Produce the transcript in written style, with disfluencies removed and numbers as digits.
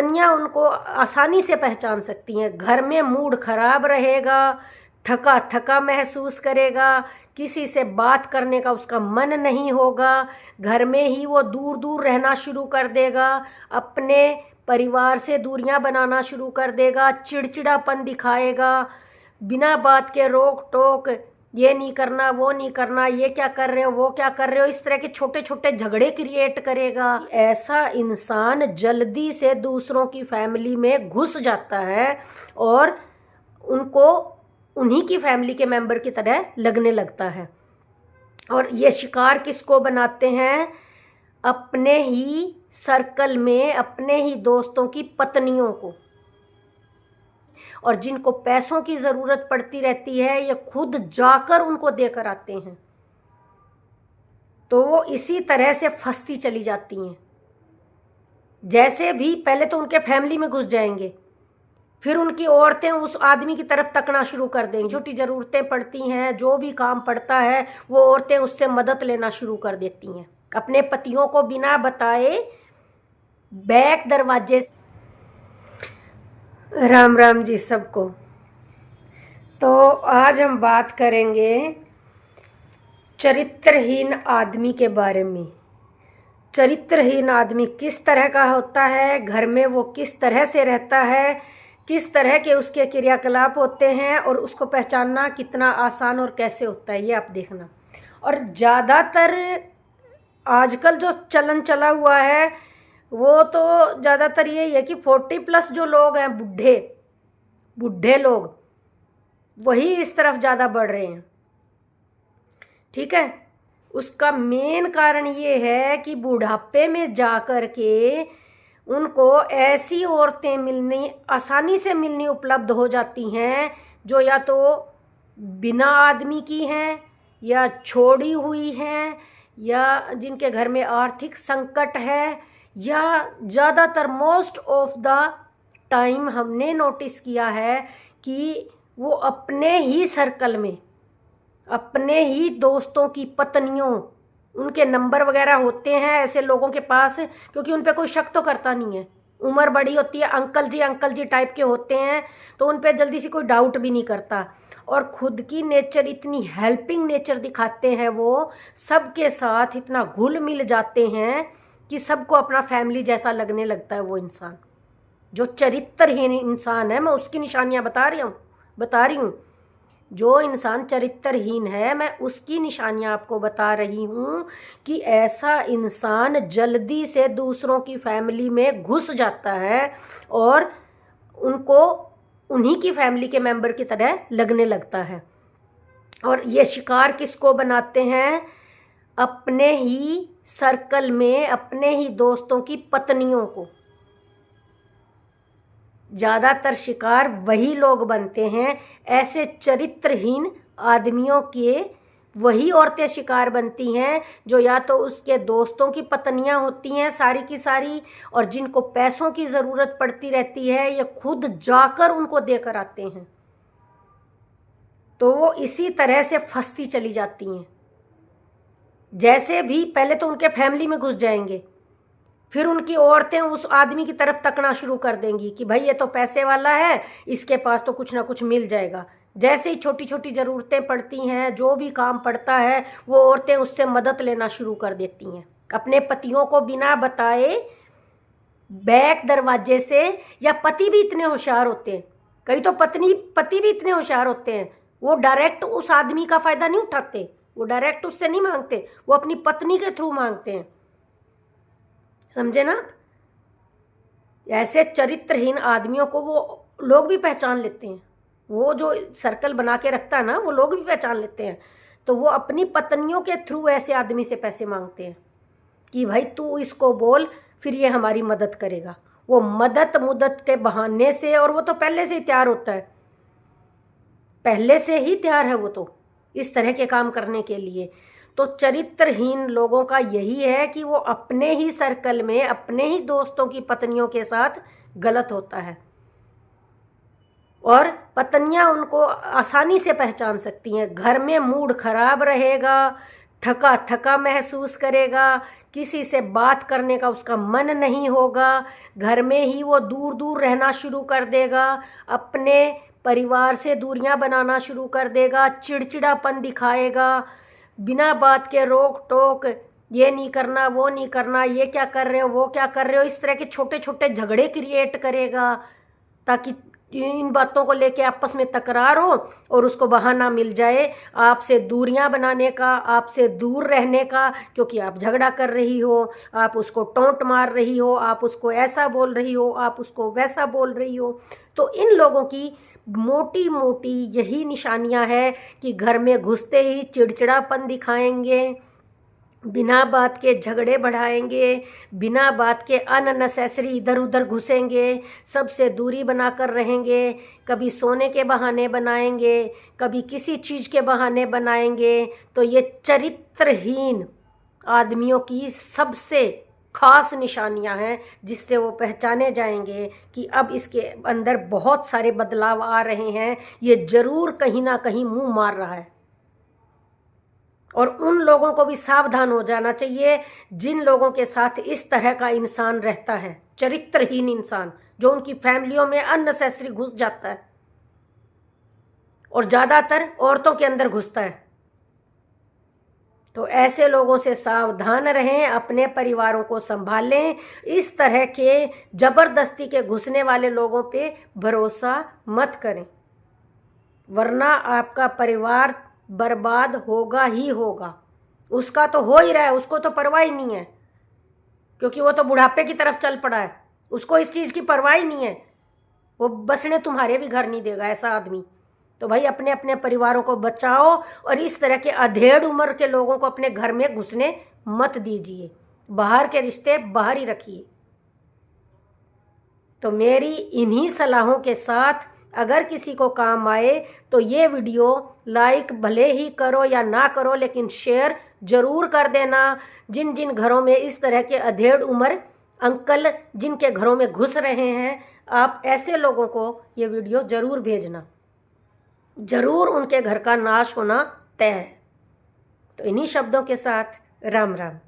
पत्नियां उनको आसानी से पहचान सकती हैं। घर में मूड खराब रहेगा, थका थका महसूस करेगा, किसी से बात करने का उसका मन नहीं होगा, घर में ही वो दूर दूर रहना शुरू कर देगा, अपने परिवार से दूरियां बनाना शुरू कर देगा, चिड़चिड़ापन दिखाएगा, बिना बात के रोक टोक, ये नहीं करना, वो नहीं करना, ये क्या कर रहे हो, वो क्या कर रहे हो, इस तरह के छोटे छोटे झगड़े क्रिएट करेगा। ऐसा इंसान जल्दी से दूसरों की फैमिली में घुस जाता है और उनको उन्हीं की फैमिली के मेंबर की तरह लगने लगता है। और ये शिकार किसको बनाते हैं? अपने ही सर्कल में, अपने ही दोस्तों की पत्नियों को। और जिनको पैसों की ज़रूरत पड़ती रहती है, ये खुद जाकर उनको देकर आते हैं, तो वो इसी तरह से फंसती चली जाती हैं। जैसे भी पहले तो उनके फैमिली में घुस जाएंगे, फिर उनकी औरतें उस आदमी की तरफ तकना शुरू कर देंगी। छोटी ज़रूरतें पड़ती हैं, जो भी काम पड़ता है, वो औरतें उससे मदद लेना शुरू कर देती हैं, अपने पतियों को बिना बताए बैक दरवाजे। राम राम जी सबको। तो आज हम बात करेंगे चरित्रहीन आदमी के बारे में। चरित्रहीन आदमी किस तरह का होता है, घर में वो किस तरह से रहता है, किस तरह के उसके क्रियाकलाप होते हैं, और उसको पहचानना कितना आसान और कैसे होता है, ये आप देखना। और ज़्यादातर आजकल जो चलन चला हुआ है वो तो ज़्यादातर यही है कि 40+ जो लोग हैं, बूढ़े लोग, वही इस तरफ ज़्यादा बढ़ रहे हैं। ठीक है, उसका मेन कारण ये है कि बुढ़ापे में जाकर के उनको ऐसी औरतें मिलनी, आसानी से मिलनी उपलब्ध हो जाती हैं जो या तो बिना आदमी की हैं, या छोड़ी हुई हैं, या जिनके घर में आर्थिक संकट है, या ज़्यादातर मोस्ट ऑफ द टाइम हमने नोटिस किया है कि वो अपने ही सर्कल में, अपने ही दोस्तों की पत्नियों, उनके नंबर वगैरह होते हैं ऐसे लोगों के पास, क्योंकि उन पे कोई शक तो करता नहीं है। उम्र बड़ी होती है, अंकल जी टाइप के होते हैं, तो उन पे जल्दी से कोई डाउट भी नहीं करता। और खुद की नेचर इतनी हेल्पिंग नेचर दिखाते हैं, वो सबके साथ इतना घुल मिल जाते हैं कि सबको अपना फैमिली जैसा लगने लगता है। वो इंसान जो चरित्रहीन इंसान है, मैं उसकी निशानियां बता रही हूँ। जो इंसान चरित्रहीन है, मैं उसकी निशानियां आपको बता रही हूँ कि ऐसा इंसान जल्दी से दूसरों की फैमिली में घुस जाता है और उनको उन्हीं की फैमिली के मेंबर की तरह लगने लगता है। और ये शिकार किसको बनाते हैं? अपने ही सर्कल में, अपने ही दोस्तों की पत्नियों को। ज़्यादातर शिकार वही लोग बनते हैं, ऐसे चरित्रहीन आदमियों के वही औरतें शिकार बनती हैं जो या तो उसके दोस्तों की पत्नियां होती हैं सारी की सारी, और जिनको पैसों की ज़रूरत पड़ती रहती है, ये खुद जाकर उनको देकर आते हैं, तो वो इसी तरह से फंसती चली जाती हैं। जैसे भी पहले तो उनके फैमिली में घुस जाएंगे, फिर उनकी औरतें उस आदमी की तरफ तकना शुरू कर देंगी कि भाई ये तो पैसे वाला है, इसके पास तो कुछ ना कुछ मिल जाएगा। जैसे ही छोटी छोटी ज़रूरतें पड़ती हैं, जो भी काम पड़ता है, वो औरतें उससे मदद लेना शुरू कर देती हैं, अपने पतियों को बिना बताए बैक दरवाजे से। या पति भी इतने होशियार होते हैं, कई तो पति भी इतने होशियार होते हैं, वो डायरेक्ट उस आदमी का फ़ायदा नहीं उठाते, वो डायरेक्ट उससे नहीं मांगते, वो अपनी पत्नी के थ्रू मांगते हैं। समझे ना? ऐसे चरित्रहीन आदमियों को वो लोग भी पहचान लेते हैं, वो जो सर्कल बना के रखता है ना, वो लोग भी पहचान लेते हैं। तो वो अपनी पत्नियों के थ्रू ऐसे आदमी से पैसे मांगते हैं कि भाई तू इसको बोल, फिर ये हमारी मदद करेगा। वो मदद के बहाने से, और वो तो पहले से ही तैयार होता है, पहले से ही तैयार है वो तो इस तरह के काम करने के लिए। तो चरित्रहीन लोगों का यही है कि वो अपने ही सर्कल में, अपने ही दोस्तों की पत्नियों के साथ गलत होता है, और पत्नियां उनको आसानी से पहचान सकती हैं। घर में मूड खराब रहेगा, थका थका महसूस करेगा, किसी से बात करने का उसका मन नहीं होगा, घर में ही वो दूर दूर रहना शुरू कर देगा, अपने परिवार से दूरियां बनाना शुरू कर देगा, चिड़चिड़ापन दिखाएगा, बिना बात के रोक टोक, ये नहीं करना, वो नहीं करना, ये क्या कर रहे हो, वो क्या कर रहे हो, इस तरह के छोटे छोटे झगड़े क्रिएट करेगा ताकि इन बातों को लेके आपस में तकरार हो और उसको बहाना मिल जाए आपसे दूरियां बनाने का, आपसे दूर रहने का, क्योंकि आप झगड़ा कर रही हो, आप उसको टोंट मार रही हो, आप उसको ऐसा बोल रही हो, आप उसको वैसा बोल रही हो। तो इन लोगों की मोटी मोटी यही निशानियां हैं कि घर में घुसते ही चिड़चिड़ापन दिखाएंगे, बिना बात के झगड़े बढ़ाएंगे, बिना बात के अननेसेसरी इधर उधर घुसेंगे, सबसे दूरी बनाकर रहेंगे, कभी सोने के बहाने बनाएंगे, कभी किसी चीज़ के बहाने बनाएंगे। तो ये चरित्रहीन आदमियों की सबसे खास निशानियां हैं जिससे वो पहचाने जाएंगे कि अब इसके अंदर बहुत सारे बदलाव आ रहे हैं, ये ज़रूर कहीं ना कहीं मुंह मार रहा है। और उन लोगों को भी सावधान हो जाना चाहिए जिन लोगों के साथ इस तरह का इंसान रहता है, चरित्रहीन इंसान जो उनकी फैमिलियों में अननेसेसरी घुस जाता है और ज़्यादातर औरतों के अंदर घुसता है। तो ऐसे लोगों से सावधान रहें, अपने परिवारों को संभालें, इस तरह के जबरदस्ती के घुसने वाले लोगों पे भरोसा मत करें, वरना आपका परिवार बर्बाद होगा ही होगा। उसका तो हो ही रहा है, उसको तो परवाह ही नहीं है, क्योंकि वो तो बुढ़ापे की तरफ चल पड़ा है, उसको इस चीज़ की परवाह ही नहीं है, वो बसने तुम्हारे भी घर नहीं देगा ऐसा आदमी। तो भाई अपने अपने परिवारों को बचाओ और इस तरह के अधेड़ उम्र के लोगों को अपने घर में घुसने मत दीजिए, बाहर के रिश्ते बाहर ही रखिए। तो मेरी इन्हीं सलाहों के साथ अगर किसी को काम आए तो ये वीडियो लाइक भले ही करो या ना करो, लेकिन शेयर ज़रूर कर देना। जिन जिन घरों में इस तरह के अधेड़ उम्र अंकल जिनके घरों में घुस रहे हैं, आप ऐसे लोगों को ये वीडियो ज़रूर भेजना, ज़रूर उनके घर का नाश होना तय है। तो इन्हीं शब्दों के साथ राम राम।